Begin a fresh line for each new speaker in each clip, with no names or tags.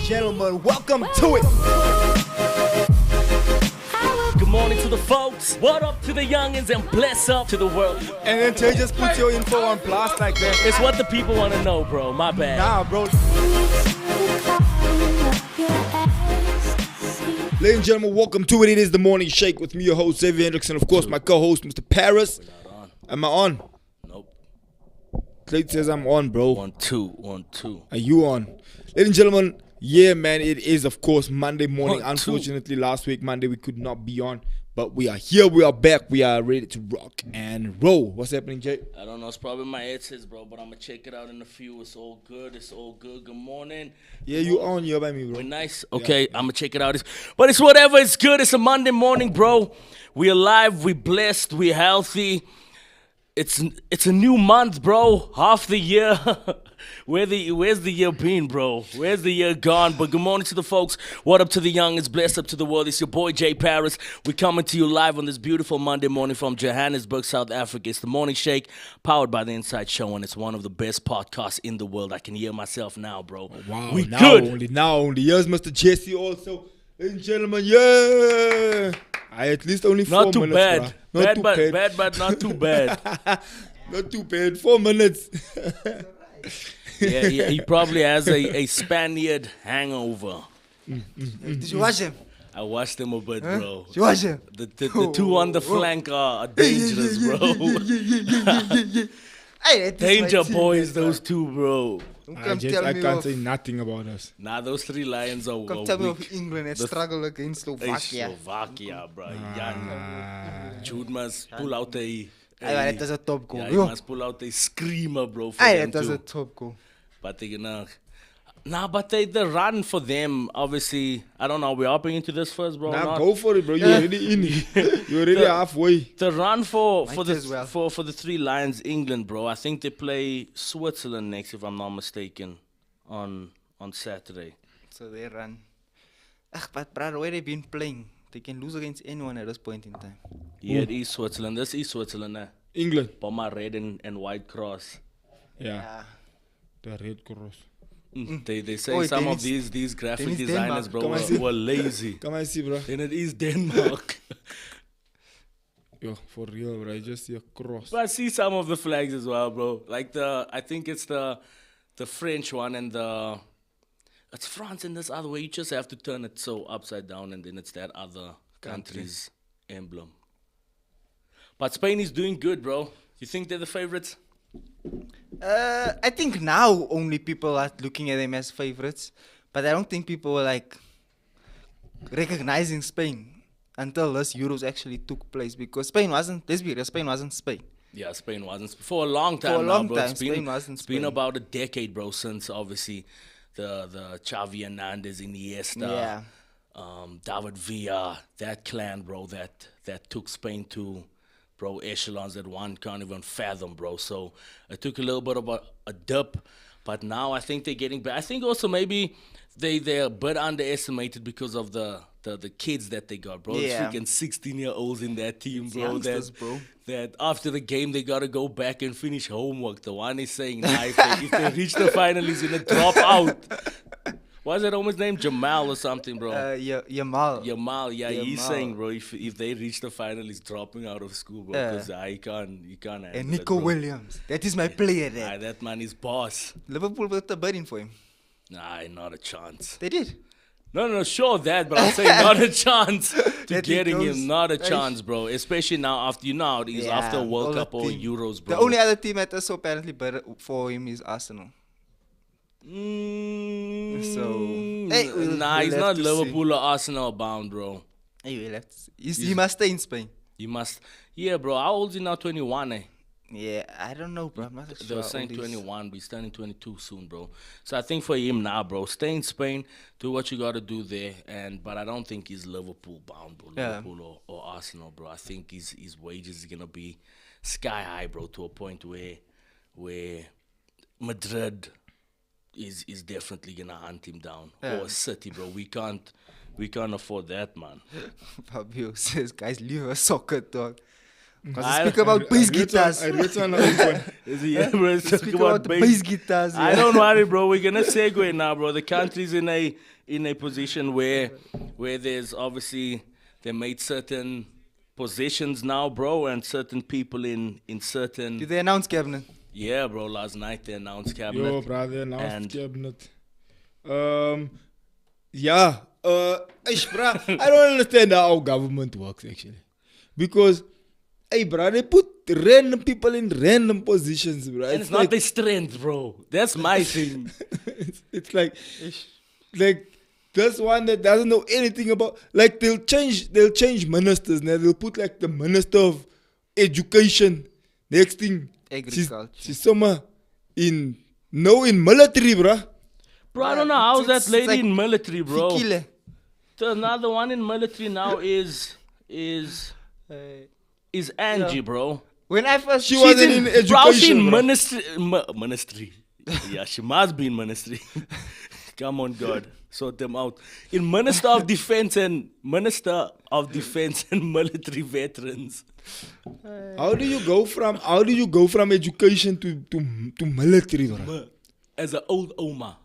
gentlemen, welcome to it.
Good morning to the folks. What up to the youngins and bless up to the world.
And then Tay just put your info on blast like that.
It's what the people want to know, bro. My bad.
Nah, bro. Ladies and gentlemen, welcome to it. It is the Morning Shake with me, your host, Xavier Hendrickson. Of course, my co-host, Mr. Paris. Am I on?
Nope.
Clay says I'm on, bro.
1, 2, 1, 2.
Are you on? Ladies and gentlemen, yeah, man, it is, of course, Monday morning.
1, 2.
Unfortunately, last week, Monday, we could not be on. But we are here, we are back, we are ready to rock and roll. What's happening, Jay?
I don't know, it's probably my headsets, bro, but I'm going to check it out in a few. It's all good, it's all good. Good morning.
Yeah, you on, you're by me, bro.
We're nice. Okay, I'm going to check it out. But it's whatever, it's good. It's a Monday morning, bro. We're alive, we're blessed, we're healthy. It's a new month, bro. Half the year. Where's the year been, bro? Where's the year gone? But good morning to the folks. What up to the young? It's blessed up to the world. It's your boy Jay Paris. We're coming to you live on this beautiful Monday morning from Johannesburg, South Africa. It's the Morning Shake, powered by the Inside Show, and it's one of the best podcasts in the world. I can hear myself now, bro.
Wow,
we
now
good.
only. Here's Mr. Jesse also. Ladies and gentlemen, yeah. At least only 4
Not too
minutes.
bad.
Bro. Not too
Bad, but not too bad.
Not too bad. 4 minutes.
Yeah, he probably has a Spaniard hangover.
Did you watch him?
I watched him a bit, bro.
Did you watch him?
The two on the flank are dangerous, bro.
Hey,
Danger boys, those two, bro.
I can't say nothing about us.
Nah, those 3 lions are
Come tell me of
weak.
England and struggle against Slovakia.
Slovakia, bro. Jude must pull out a...
Hey, that was a top goal.
Yeah, he must pull out a screamer, bro, for
Hey,
them
that was a
too.
top goal.
But they but the run for them, obviously, I don't know, we're hopping into this first, bro.
Nah, go for it, bro. You're already in it. You're already halfway.
The run for
Might as well.
the 3 Lions, England, bro. I think they play Switzerland next, if I'm not mistaken, on Saturday.
So they run. But brother, where they been playing? They can lose against anyone at this point in time.
Yeah, it is Switzerland. This is Switzerland.
England.
Bomber red and white cross.
Yeah. The Red Cross.
They say
Oh,
some
then
of these graphic
then it's
designers,
Denmark.
bro,
Come and see.
were lazy.
Come and see, bro.
Then it is Denmark.
Yo, for real, bro. I just see a cross.
But I see some of the flags as well, bro. Like I think it's the French one and it's France in this other way. You just have to turn it so upside down and then it's that other country's emblem. But Spain is doing good, bro. You think they're the favorites?
I think now only people are looking at them as favorites. But I don't think people were like recognizing Spain until this Euros actually took place. Because Spain wasn't, let's be real, Spain wasn't Spain.
Yeah, Spain wasn't. For a long time
For a long
now, bro.
time, Spain wasn't
It's been
Spain.
about a decade, bro, since obviously the Xavi Hernandez, Iniesta,
Yeah.
David Villa, that clan, bro, that took Spain to, bro, echelons that one can't even fathom, bro. So it took a little bit of a dip, but now I think they're getting back. I think also maybe they're a bit underestimated because of the kids that they got, bro.
Yeah.
It's freaking 16-year-olds in that team, bro.
youngsters, bro.
That after the game they gotta go back and finish homework. The one is saying, nah, if they reach the final, he's gonna drop out. What's that homie's name? Jamal or something, bro.
Yamal.
Yamal, yeah, he's
Yamal.
saying, bro, if they reach the final, he's dropping out of school, bro, because he can't handle
And Nico
it, bro.
Williams. That is my player there.
Nah, that man is boss.
Liverpool put a bidding for him.
Nah, not a chance.
They did.
No, sure that, but I'm saying not a chance to
That he
getting
goes-
him. Not a
Hey.
chance, bro. Especially now after, how it is after
all
World
the
Cup or
team-
Euros, bro.
The only other team that also apparently better for him is Arsenal. So, hey, we'll
he's
have
not
to
Liverpool or Arsenal bound, bro.
Hey, we'll have to see. He must stay in Spain.
You must, yeah, bro. How old is he now? 21, eh?
Yeah, I don't know, bro. I'm not
They
sure.
were saying
how old he is.
21, but he's turning 22 soon, bro. So I think for him now, bro, stay in Spain, do what you got to do there. But I don't think he's Liverpool bound, bro.
Yeah.
Liverpool or Arsenal, bro. I think his wages is going to be sky high, bro, to a point where Madrid is definitely going to hunt him down.
Yeah.
Or City, bro. We can't afford that, man.
Fabio says, guys, leave us soccer talk. Because they speak about bass guitars.
I read on one.
Yeah, bro. Let's talk
Speak about the bass guitars.
I don't worry, bro. We're gonna segue now, bro. The country's in a position where there's obviously they made certain positions now, bro, and certain people in certain.
Did they announce cabinet?
Yeah, bro. Last night they announced cabinet.
Yo, brother, announced
And-
cabinet. Yeah. Bruh, I don't understand how our government works actually, because, hey, bro, they put random people in random positions, bro.
And it's not their strength, bro. That's my thing.
it's like this one that doesn't know anything about, like, they'll change ministers now. They'll put like the minister of education. Next thing,
Agriculture.
she's somewhere in military, bro.
Bro, I don't know how's
It's
that lady
like
in military, bro.
Fikile.
The another one in military now is Angie, bro.
When I first
She wasn't in education,
Bro, she in
bro.
ministry. Yeah, she must be in ministry. Come on, God, sort them out. In Minister of Defense and Military Veterans.
How do you go from education to military, bro?
As an old Oma.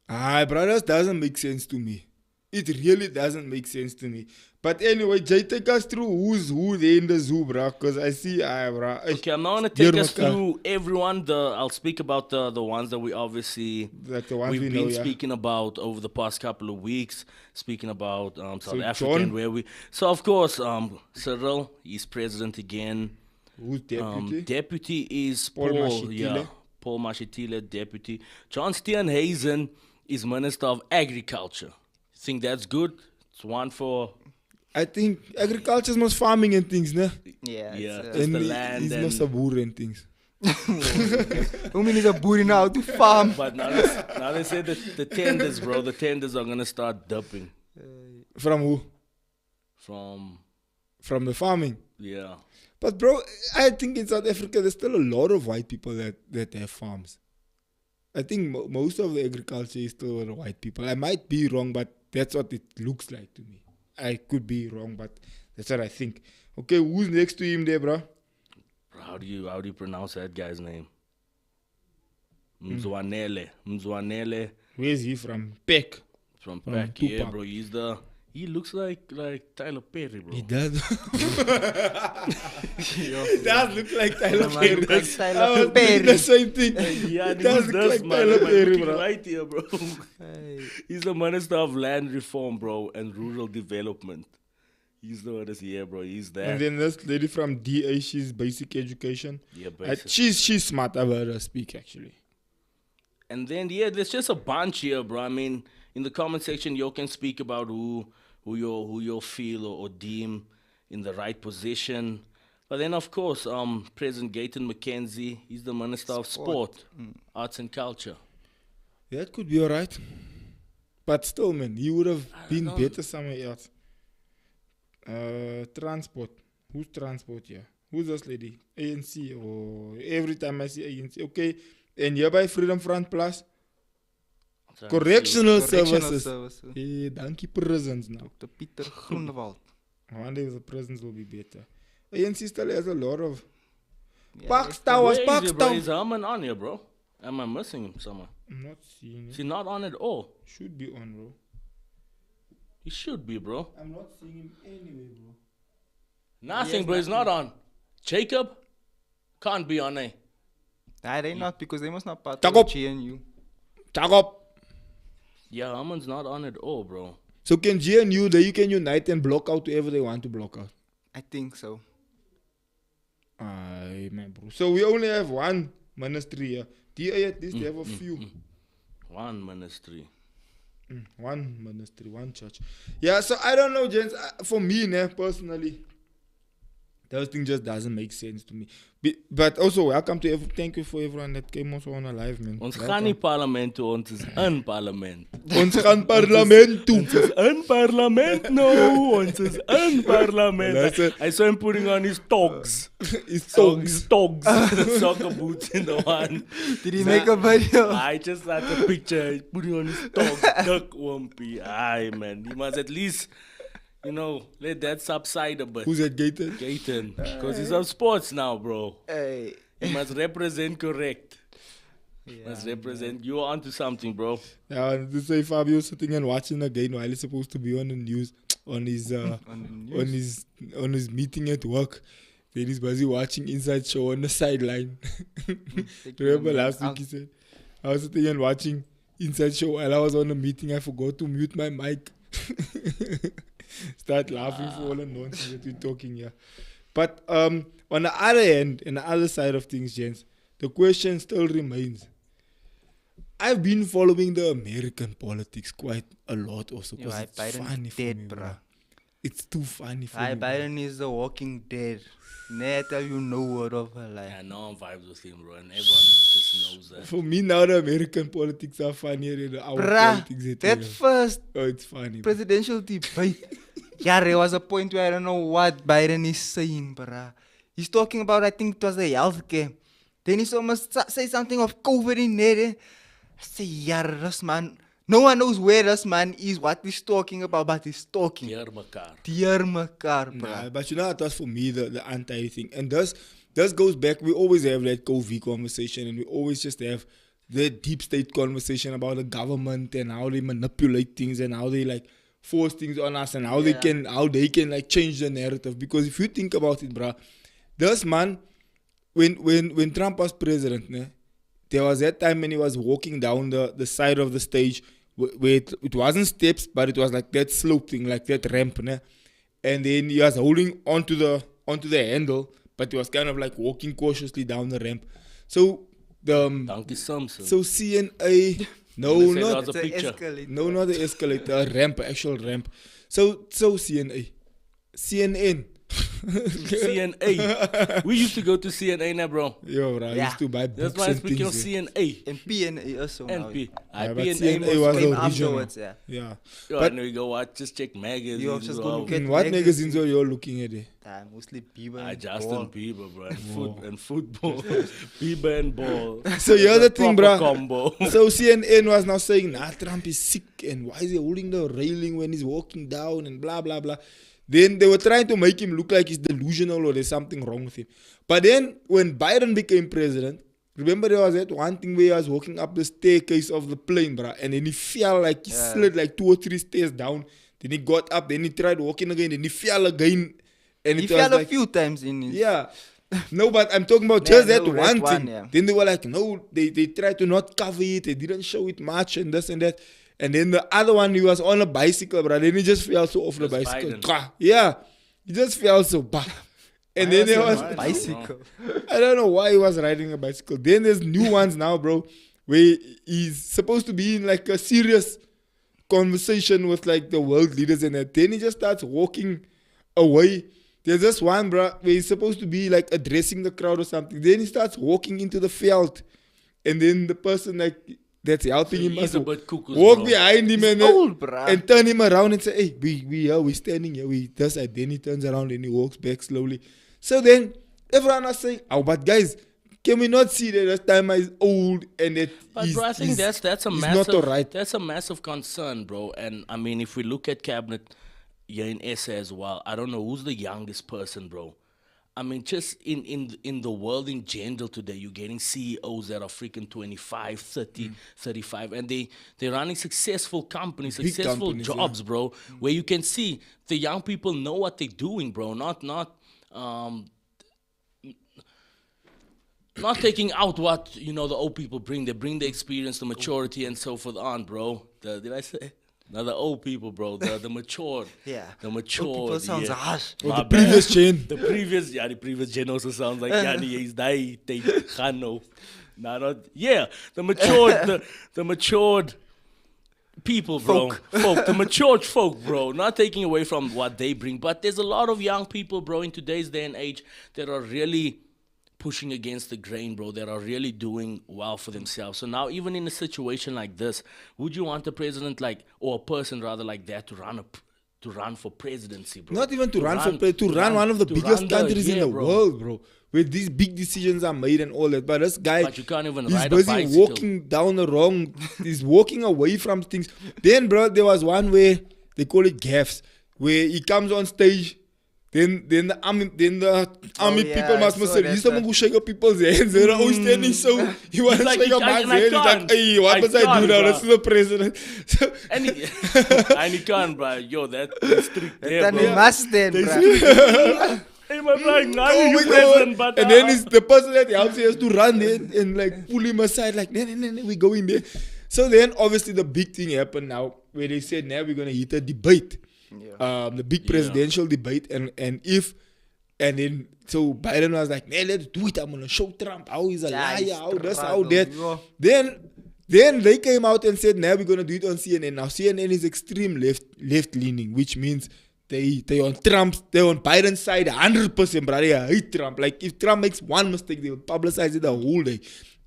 Brothers, doesn't make sense to me. It really doesn't make sense to me. But anyway, Jay, take us through who's who there in the zoo, bro. Because I see, bro.
Okay, I'm not gonna take us through everyone. I'll speak about the ones that we obviously
Like the ones
we've
we
been
know, yeah.
speaking about over the past couple of weeks. Speaking about South
So
Africa and
John-
where we. So of course, Cyril, he's president again.
Who's deputy?
Deputy is
Paul
Paul.
Mashitile.
Yeah, Paul Mashitile, deputy. John Steenhuisen is Minister of Agriculture. Think that's good? It's one for.
I think agriculture is most farming and things, ne?
Yeah.
Yeah.
It's,
Just the
And
land
he's
and-
not a boer and things.
who mean is a booty now to farm?
But now they say that the tenders, bro, the tenders are gonna start dipping
From who?
from
From the farming.
yeah.
But bro, I think in South Africa there's still a lot of white people that have farms. I think most of the agriculture is still with white people. I might be wrong, but that's what it looks like to me. I could be wrong, but that's what I think. Okay, who's next to him there, bro?
Bro, how do you pronounce that guy's name? Mzwanele
Where's he from? Peck.
from
From
back here,
Tupac.
bro. He looks like Tyler Perry, bro.
He does. does look like Tyler
Man,
Perry.
look like Tyler
I was thinking
Perry.
the same thing.
Yeah,
It does
he
look
does,
like
man.
Tyler
Am I
Perry,
looking
bro.
right here, bro. He's the Minister of Land Reform, bro, and Rural Development. He's the one that's here, bro. He's there.
And then this lady from DA, she's basic education.
Yeah, basically.
She's smart. I've heard her speak actually.
And then yeah, there's just a bunch here, bro. I mean, in the comment section, you can speak about who you feel or deem in the right position. But then of course, President Gayton McKenzie, he's the Minister of Sport, Arts and Culture.
That could be alright. But still, man, he would have been
know.
better somewhere else. Transport. Who's transport here? Who's this lady? ANC or every time I see ANC. Okay. And hereby Freedom Front Plus. Correctional services. Hey, dankie prisons now.
Dr. Pieter Groenewald.
One day the prisons will be better. ANC still has a lot of
Yeah,
Parks
Where
Towers,
is he,
Parks
bro?
Towers.
Is Herman on here, bro? Am I missing him somewhere?
I'm not seeing
Is
it.
he not on at all?
Should be on, bro.
He should be, bro.
I'm not seeing him anyway, bro.
Nothing, bro. He's not on. Jacob can't be on, eh?
Nah, they not because they must not part
Talk
of
up.
GNU.
Tag up.
Yeah, Herman's not on at all, bro.
So can GNU, they can unite and block out whoever they want to block out.
I think so.
Aye, man, bro. So we only have one ministry here. DA at least they have a few.
One ministry.
One ministry, one church. Yeah, so I don't know, gents. For me, personally, those things just doesn't make sense to me. But also, welcome to thank you for everyone that came also on a live, man.
Ons gaan nie parlement toe, ons is in parlement.
Ons gaan parlement toe.
Ons is in parlement no, ons is in parlement.
Luister.
I saw him putting on his togs.
It's
Togs. Soccer boots in the one.
Did he make a video?
I just had a picture, he's putting on his togs, duck wumpy. Aye, man, he must at least, let that subside a bit.
Who's that Gator?
Gaten, because he's on sports now, bro.
Hey.
You must represent correct. Must represent. You're onto something, bro.
Yeah, this say Fabio sitting and watching again while he's supposed to be on the news on his on his meeting at work. Then he's busy watching Inside Show on the sideline. Remember last week he said, I was sitting and watching Inside Show while I was on the meeting. I forgot to mute my mic. Start laughing for all the nonsense that we're talking here. But on the other end, in the other side of things, gents, the question still remains. I've been following the American politics quite a lot also because it's funny for me, bro. It's too funny for me.
Biden is the walking dead. Nah, tell you no word of her life.
Yeah, no one vibes with him, bro, and everyone just knows that.
For me now, the American politics are funnier than our politics.
That first
it's funny.
presidential debate. Yeah, there was a point where I don't know what Biden is saying, bruh. He's talking about, I think it was the healthcare. Then he's almost say something of COVID in there. I say, yeah, this man. No one knows where this man is, what he's talking about, but he's talking.
Dear Makar.
Dear Makar, bruh.
Nah, but you know, it was for me the anti thing. And this goes back, we always have that COVID conversation, and we always just have the deep state conversation about the government and how they manipulate things and how they like force things on us and how they can like change the narrative. Because if you think about it, bruh, this man, when Trump was president, né, there was that time when he was walking down the side of the stage where it wasn't steps, but it was like that slope thing, like that ramp, né? And then he was holding onto the handle, but he was kind of like walking cautiously down the ramp. So
Donkey Simpson.
so CNA, no, not
a picture.
no, not the escalator, a ramp, actual ramp. So CNN.
CNA. We used to go to CNA now, bro.
Yo, bro, I used to buy
That's
books
why
and
it's became
things.
CNA.
And PNA also now.
NP.
Yeah, but
PNA
CNA was
came
original.
afterwards, yeah.
Yeah.
Yo,
But
and we go watch, just check magazines.
You just go look at
in what
magazines.
magazines are you all looking at it?
Mostly Bieber and
Justin
ball.
Bieber, bro. And football. Bieber and ball.
So the other thing,
Proper
bro.
combo.
So CNN was now saying, nah, Trump is sick and why is he holding the railing when he's walking down and blah, blah, blah. Then they were trying to make him look like he's delusional or there's something wrong with him. But then when Biden became president, remember there was that one thing where he was walking up the staircase of the plane, bro, and then he fell like he slid like 2 or 3 stairs down. Then he got up, then he tried walking again, then he fell again. And
He
it was
fell a
like,
few times in his...
yeah. No, but I'm talking about
Yeah,
just that
no,
one
that
thing.
one, yeah.
Then they were like, no, they tried to not cover it. They didn't show it much and this and that. And then the other one, he was on a bicycle, bro. Then he just fell so off the
That's
bicycle.
Biden.
Twah. Yeah. He just fell so bah. And then there was...
bicycle.
I don't know why he was riding a bicycle. Then there's new ones now, bro, where he's supposed to be in like a serious conversation with like the world leaders and that. Then he just starts walking away. There's this one, bro, where he's supposed to be like addressing the crowd or something. Then he starts walking into the field. And then the person like that's helping him
He's
must
a bit cuckoo,
walk
bro.
behind him and,
old, bruh.
and turn him around and say, hey, we standing here. We does that. Then he turns around and he walks back slowly. So then everyone was saying, oh, but guys, can we not see that this time is old and that
But bro, I think that's a
he's
massive
not alright.
That's a massive concern, bro. And I mean, if we look at cabinet here in SA as well, I don't know who's the youngest person, bro. I mean, just in the world in general today, you're getting CEOs that are freaking 25, 30, 35, and they're running successful companies,
Big
successful
companies,
jobs, bro, where you can see the young people know what they're doing, bro. Not taking out what, the old people bring. They bring the experience, the maturity, and so forth on, bro. Did I say? No, the old people, bro. The matured.
Yeah.
The matured.
Old people sounds harsh.
Or
My
the
bad.
previous chain.
The previous gen also sounds like Yanni is die Gano. The matured the matured people, bro. The matured folk, bro. Not taking away from what they bring, but there's a lot of young people, bro, in today's day and age that are really pushing against the grain, bro, that are really doing well for themselves. So now, even in a situation like this, would you want a president or a person rather like that to run for presidency, bro?
Not even to run one of the biggest countries in the
bro.
world, bro. Where these big decisions are made and all that. But this guy,
But you can't even
he's
ride a
busy
bicycle.
walking down the wrong, he's walking away from things. Then, bro, there was one where they call it gaffes, where he comes on stage. Then the army people
yeah,
must
I saw
say,
that
he's someone who shake up people's hands. They're always standing so he wants to
like,
shake up
I-
man's
and I
hand. He's like,
can't.
hey, what
I
must I do
can't,
now?
bruh.
This is the president. So,
And he can't, bro. Yo, that is strict there,
Then
bro.
he must then, bruh.
Hey, my man,
oh
you
my
president,
God.
but
And then it's the person that helps you has to run there and like pull him aside, like, no, we go in there. So then obviously the big thing happened now where they said now we're gonna hit a debate. The big presidential debate and then so Biden was like, man, let's do it. I'm gonna show Trump how he's a liar, how this, how that. Then they came out and said, now we're gonna do it on CNN. Now CNN is extreme left leaning, which means they on Biden's side 100%, brother. They hate Trump. Like if Trump makes one mistake, they will publicize it the whole day.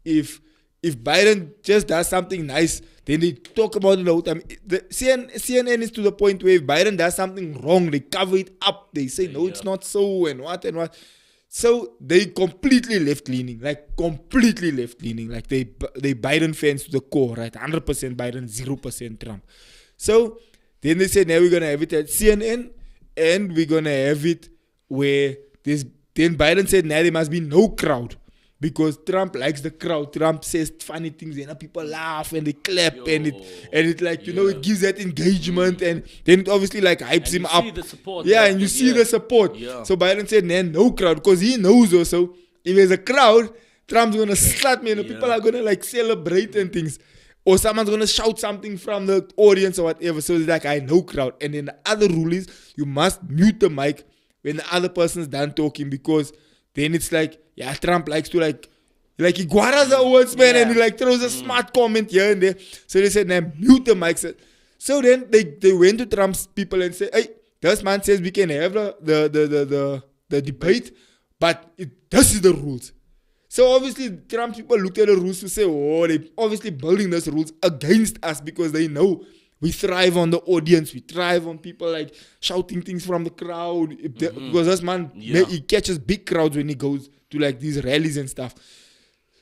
If Biden just does something nice, then they talk about it the whole time. The CNN is to the point where if Biden does something wrong, they cover it up. They say, no, it's not so, and what and what. So they completely left-leaning. Like they Biden fans to the core, right? 100% Biden, 0% Trump. So then they said, now we're going to have it at CNN, and we're going to have it where then Biden said, now there must be no crowd. Because Trump likes the crowd. Trump says funny things and people laugh and they clap and it like, you know, it gives that engagement and then it obviously like hypes him up.
You see the support.
Yeah, and you see the support.
Yeah.
So Biden said, nah, no crowd. Because he knows also, if there's a crowd, Trump's going to slap me and people are going to like celebrate and things. Or someone's going to shout something from the audience or whatever. So it's like, I know crowd. And then the other rule is you must mute the mic when the other person's done talking because then it's like, yeah, Trump likes to like he guardas the words, man, and he like throws a smart comment here and there. So they said, nah, mute the mics. So then they went to Trump's people and said, hey, this man says we can have the debate, but this is the rules. So obviously Trump people looked at the rules to say, oh, they obviously building those rules against us because they know we thrive on the audience. We thrive on people like shouting things from the crowd. Because this man, he catches big crowds when he goes to like these rallies and stuff.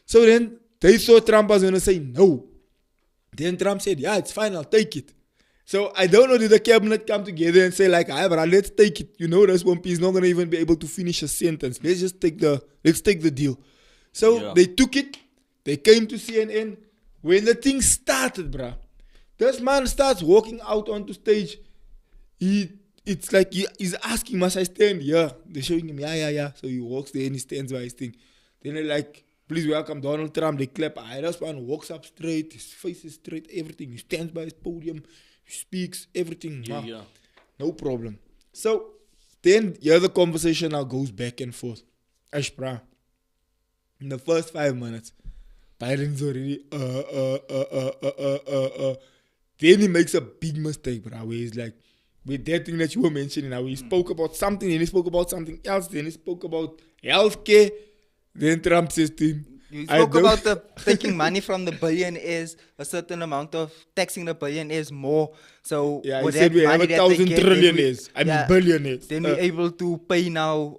So then they thought Trump was going to say no. Then Trump said, yeah, it's fine, I'll take it. So I don't know, did the cabinet come together and say like, but let's take it. You know, this one piece not going to even be able to finish a sentence. Let's take the deal. So they took it. They came to CNN. When the thing started, bruh, this man starts walking out onto stage. It's like he's asking, must I stand? Yeah. They're showing him, yeah. So he walks there and he stands by his thing. Then they're like, please welcome Donald Trump. They clap. This man walks up straight. His face is straight. Everything. He stands by his podium. He speaks. Everything.
Yeah.
No problem. So then the conversation now goes back and forth. Ashbra. In the first 5 minutes, Biden's already Then he makes a big mistake, bro, where he's like, with that thing that you were mentioning now, he spoke about something, then he spoke about something else, then he spoke about healthcare, then Trump says to him,
You spoke about taking money from the billionaires, a certain amount of taxing the billionaires more. So
yeah, he
with
said
that
we have
money that
1,000
they get,
trillionaires, billionaires.
Then we're able to pay now,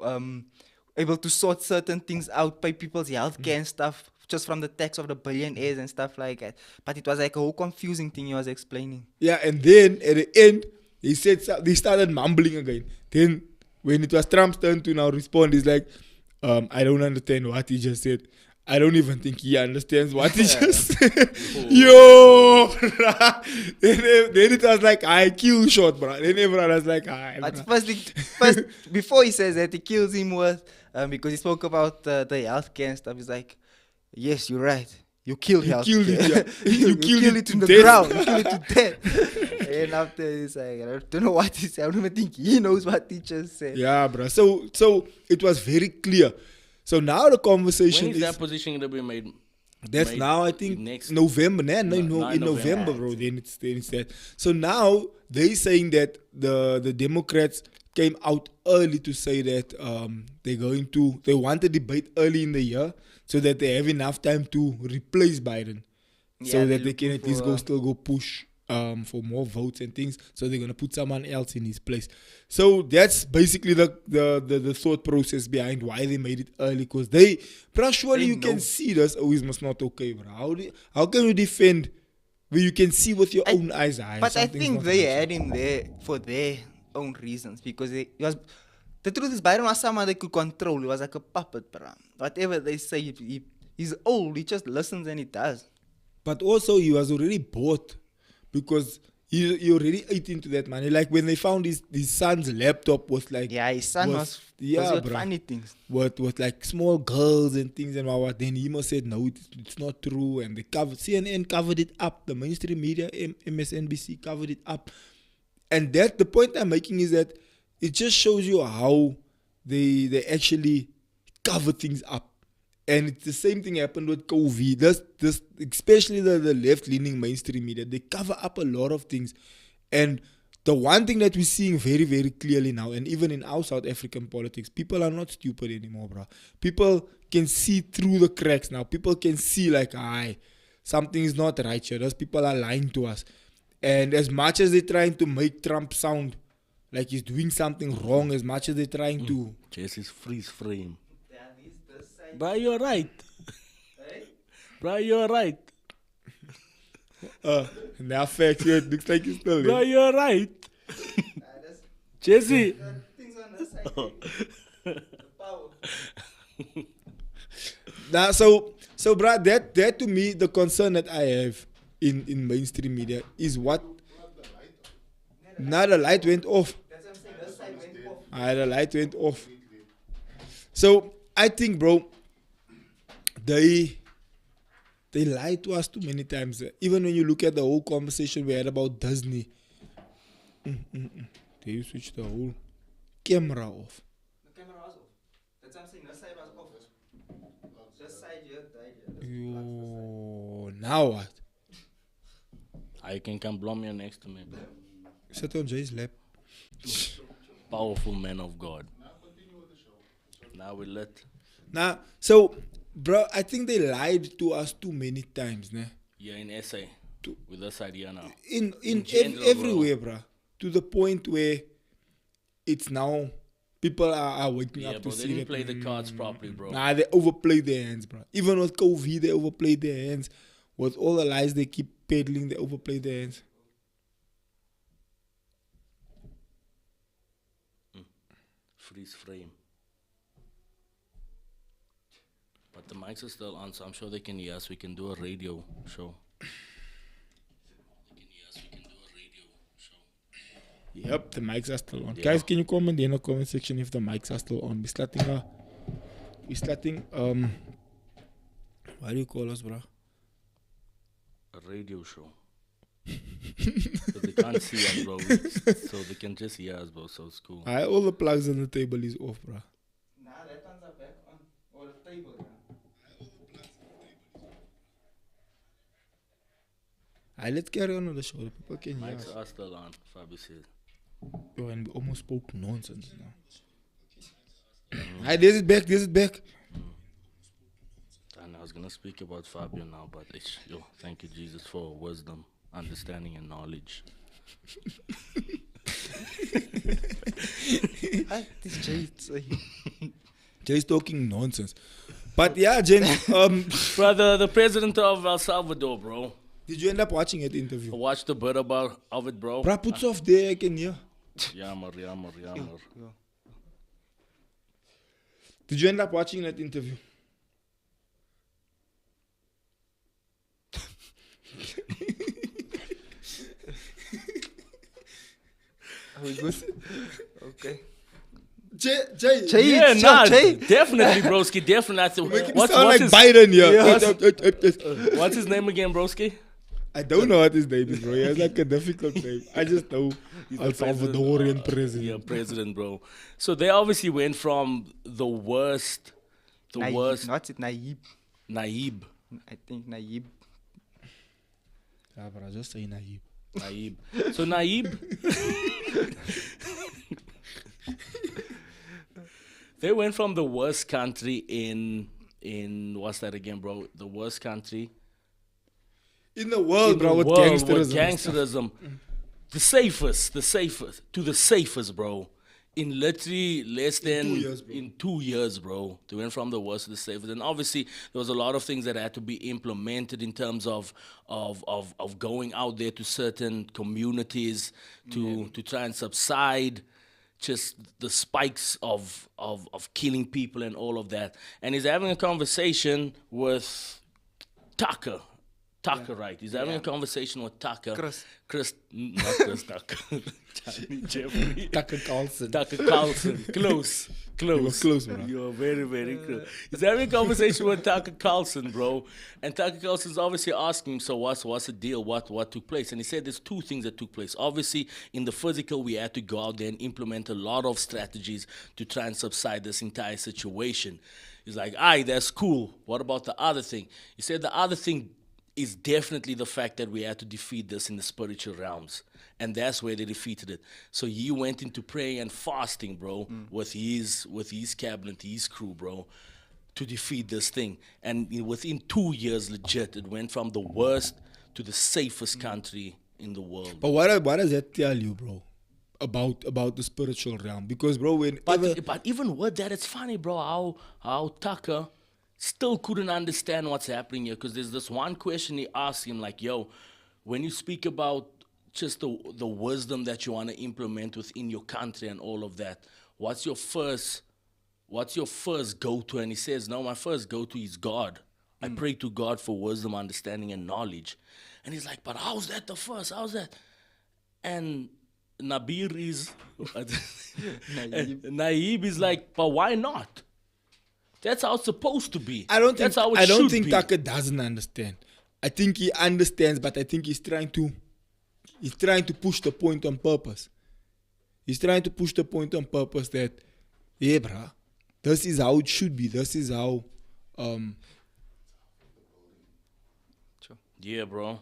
able to sort certain things out, pay people's healthcare and stuff, just from the tax of the billionaires and stuff like that. But it was like a whole confusing thing he was explaining.
Yeah, and then at the end, he started mumbling again. Then when it was Trump's turn to now respond, he's like, I don't understand what he just said. I don't even think he understands what he just said. Yo! then it was like, IQ shot, bro. Then everyone was like,
But first, before he says that, he kills him with, because he spoke about the healthcare and stuff. He's like, yes, you're right. You killed healthcare.
You killed it
in the
death.
ground. You killed it to death. And after he's like, I don't know what he said. I don't even think he knows what he just said.
Yeah, bro. So it was very clear. So now the conversation
when is that position going to be made?
That's now, I think, next November. In November, bro. Then it's that. So now they saying that the Democrats came out early to say that they want a debate early in the year so that they have enough time to replace Biden. So that they can at least go push for more votes and things. So they're gonna put someone else in his place. So that's basically the thought process behind why they made it early. Because surely you can see this. Oh, it's not okay, bro. How can you defend where you can see with your own eyes?
But I think they had him there for their own reasons because he was. The truth is, Byron was someone they could control. He was like a puppet, bro. Whatever they say, he's old. He just listens and he does.
But also, he was already bought because he already ate into that money. Like when they found his son's laptop was like
Yeah, his son was
bruh,
funny things.
with like small girls and things and what. Then he must said no, it's not true. And they covered CNN covered it up. The mainstream media, MSNBC covered it up. And that the point I'm making is that it just shows you how they actually cover things up. And it's the same thing happened with COVID. This especially the left-leaning mainstream media, they cover up a lot of things. And the one thing that we're seeing very, very clearly now, and even in our South African politics, people are not stupid anymore, bro. People can see through the cracks now. People can see like, something is not right here. Those people are lying to us. And as much as they're trying to make Trump sound like he's doing something wrong, as much as they're trying to...
Jesse's freeze frame. Bro, you're right. Bro, you're right.
Now facts, it looks like you're still
Bro,
there.
you're right. Jesse.
Things on the side. The power.
Now, so bro, that to me, the concern that I have in mainstream media is what... Now the light went off.
That's what I'm saying. The side went off.
The light went off. So I think, bro, they lied to us too many times. Even when you look at the whole conversation we had about Disney, they switched the whole camera off.
The camera was off. That's what I'm saying. The side was off. The side here died.
Yo, now what?
I can come blow me next to me, bro.
Sit on Jay's lap.
Powerful man of God. Now we let.
Now, so, bro, I think they lied to us too many times, ne?
Yeah, in SA. With us idea now.
In
general,
everywhere, bro. To the point where it's now people are waking
Yeah,
up to
bro, they
see
didn't
that,
play the cards properly, bro.
Nah, they overplayed their hands, bro. Even with COVID, they overplayed their hands. With all the lies they keep peddling, they overplayed their hands.
Freeze frame. But the mics are still on, so I'm sure they can hear us. We can do a radio show.
Yep, the mics are still on.
Yeah.
Guys, can you comment in the comment section if the mics are still on? We're starting what do you call us, bro?
A radio show. So they can't see us, bro. So they can just hear us, bro. So it's cool.
All the plugs on the table is off, bro.
Nah, that one's are back on. Or the table, yeah.
Let's carry on with the show. The people can hear us.
Mics are still on, Fabi said.
Yo, and we almost spoke nonsense now. There's it back.
And I was gonna speak about Fabio now, but thank you, Jesus, for wisdom, understanding, and knowledge.
This Jay saying.
Jay's talking nonsense. But yeah, Jen,
Brother, the president of El Salvador, bro.
did you end up watching that
I
interview?
watched a bit of it, bro.
Bro, put off there, I can hear.
Yammer.
Did you end up watching that interview?
Are we good? Okay.
Jay,
Yeah,
Jay.
definitely, broski, definitely.
make him
What's
sound like
his,
Biden here.
what's his name again, broski?
I don't know what his name is, bro. He has like a difficult name. I just know
He's
El
the president.
Salvadorian president.
Yeah, president, bro. So they obviously went from the worst,
Not it, Naib.
Naib.
I think Naib.
Yeah, bro, just say naive.
So Naib, they went from the worst country in what's that again, bro? The worst country
In the world,
in
bro,
the
with
world
gangsterism.
with gangsterism. The safest to the safest, bro, in literally less than
2 years, bro.
in 2 years, bro. They went from the worst to the safest, and obviously there was a lot of things that had to be implemented in terms of going out there to certain communities to try and subside just the spikes of killing people and all of that. And he's having a conversation with Tucker. Tucker, right? He's having a conversation with Tucker. Not Chris Tucker. Johnny Jeffrey.
Tucker Carlson.
Tucker Carlson. Close.
You were close, bro.
You're very, very close. He's having a conversation with Tucker Carlson, bro. And Tucker Carlson's obviously asking him, so what's the deal? What took place? And he said there's two things that took place. Obviously, in the physical, we had to go out there and implement a lot of strategies to try and subside this entire situation. He's like, aye, that's cool. What about the other thing? He said the other thing is definitely the fact that we had to defeat this in the spiritual realms. And that's where they defeated it. So he went into prayer and fasting, bro, with his cabinet, his crew, bro, to defeat this thing. And within 2 years, legit, it went from the worst to the safest country in the world.
But what does that tell you, bro, about the spiritual realm? Because, bro,
But even with that, it's funny, bro, how Tucker still couldn't understand what's happening here. Because there's this one question he asked him, like, yo, when you speak about just the wisdom that you want to implement within your country and all of that, what's your first go-to? And he says, no, my first go-to is God. I pray to God for wisdom, understanding, and knowledge. And he's like, but how's that the first? How's that? And Naib is like, but why not? That's how it's supposed to be.
I don't
That's
think
how it
I don't
should
think
be.
Tucker doesn't understand. I think he understands, but I think he's trying to push the point on purpose. He's trying to push the point on purpose that, yeah, bruh, this is how it should be. This is how,
Yeah, bro.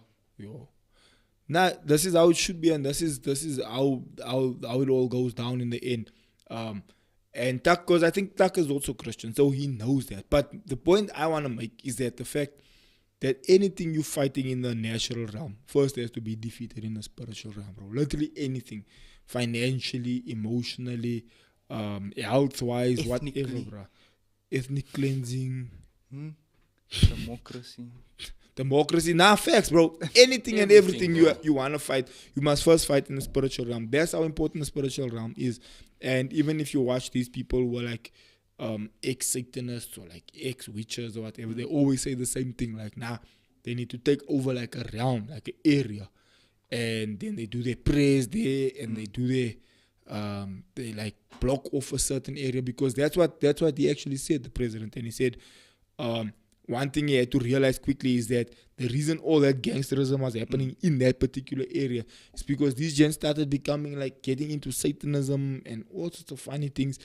this is how it should be, and this is how it all goes down in the end. And because I think Tucker's also Christian, so he knows that. But the point I want to make is that the fact that anything you're fighting in the natural realm first has to be defeated in the spiritual realm, bro. Literally anything, financially, emotionally, health-wise, whatever, bro. Ethnic cleansing, democracy. Nah, facts, bro. Anything and everything you want to fight, you must first fight in the spiritual realm. That's how important the spiritual realm is. And even if you watch these people who are like ex-Satanists or like ex-witches or whatever, they always say the same thing, like, nah, they need to take over like a realm, like an area. And then they do their prayers there, and they do their they like block off a certain area, because that's what he actually said, the president. And he said one thing he had to realize quickly is that the reason all that gangsterism was happening in that particular area is because these gens started becoming like getting into Satanism and all sorts of funny things,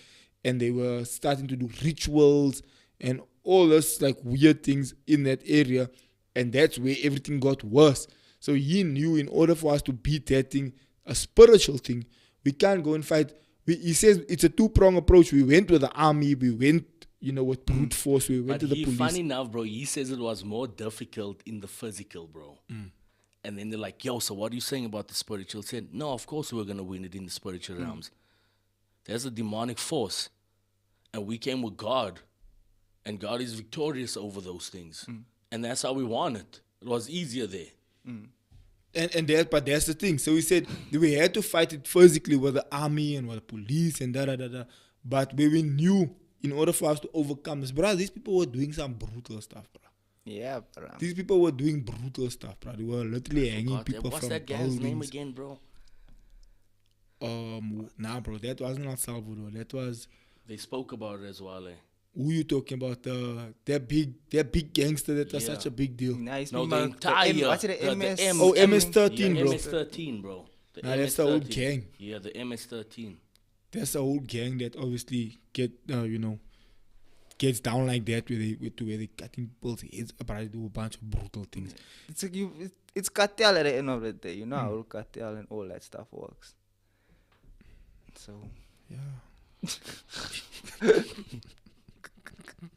and they were starting to do rituals and all this like weird things in that area, and that's where everything got worse. So he knew in order for us to beat that thing, a spiritual thing, we can't go and fight. He says it's a two-pronged approach. We went with the army, we went, with brute force, we went to the police.
Funny enough, bro, he says it was more difficult in the physical, bro. And then they're like, yo, so what are you saying about the spiritual? He said, no, of course we're going to win it in the spiritual realms. There's a demonic force. And we came with God. And God is victorious over those things. And that's how we won it. It was easier there.
But that's the thing. So he said we had to fight it physically with the army and with the police and da. But we knew in order for us to overcome this, bro, these people were doing some brutal stuff, bro.
Yeah, bro.
These people were doing brutal stuff, bro. They were literally hanging people
What's
from
that guy's
buildings.
name again, bro?
Nah, bro, that wasn't El Salvador. That was.
They spoke about it as well, eh?
Who you talking about? That big gangster that was such a big deal.
Nice.
No, the entire...
the MS?
MS-13,
yeah,
bro.
MS-13, bro.
Nah, that's the old gang.
Yeah, the MS-13.
That's the whole gang that obviously gets down like that, where they cutting people's heads up, and do a bunch of brutal things.
It's cartel at the end of the day. You know how cartel and all that stuff works. So
Yeah.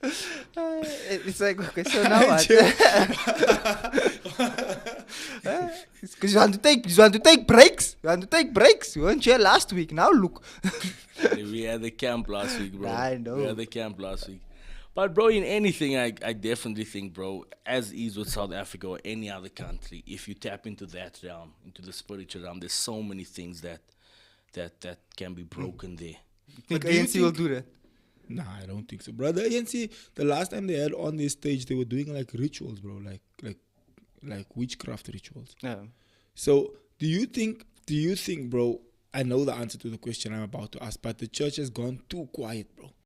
It's like, okay, so now what? Because you want to take breaks. You weren't here last week. Now look.
We had the camp last week, bro.
I know.
We had the camp last week. But, bro, in anything, I definitely think, bro, as is with South Africa or any other country, if you tap into that realm, into the spiritual realm, there's so many things that can be broken there.
Think
do you
ANC will
think-
do that?
Nah, I don't think so, brother. ANC, the last time they had on this stage, they were doing like rituals, bro, like witchcraft rituals.
Yeah.
So, do you think, bro? I know the answer to the question I'm about to ask, but the church has gone too quiet, bro.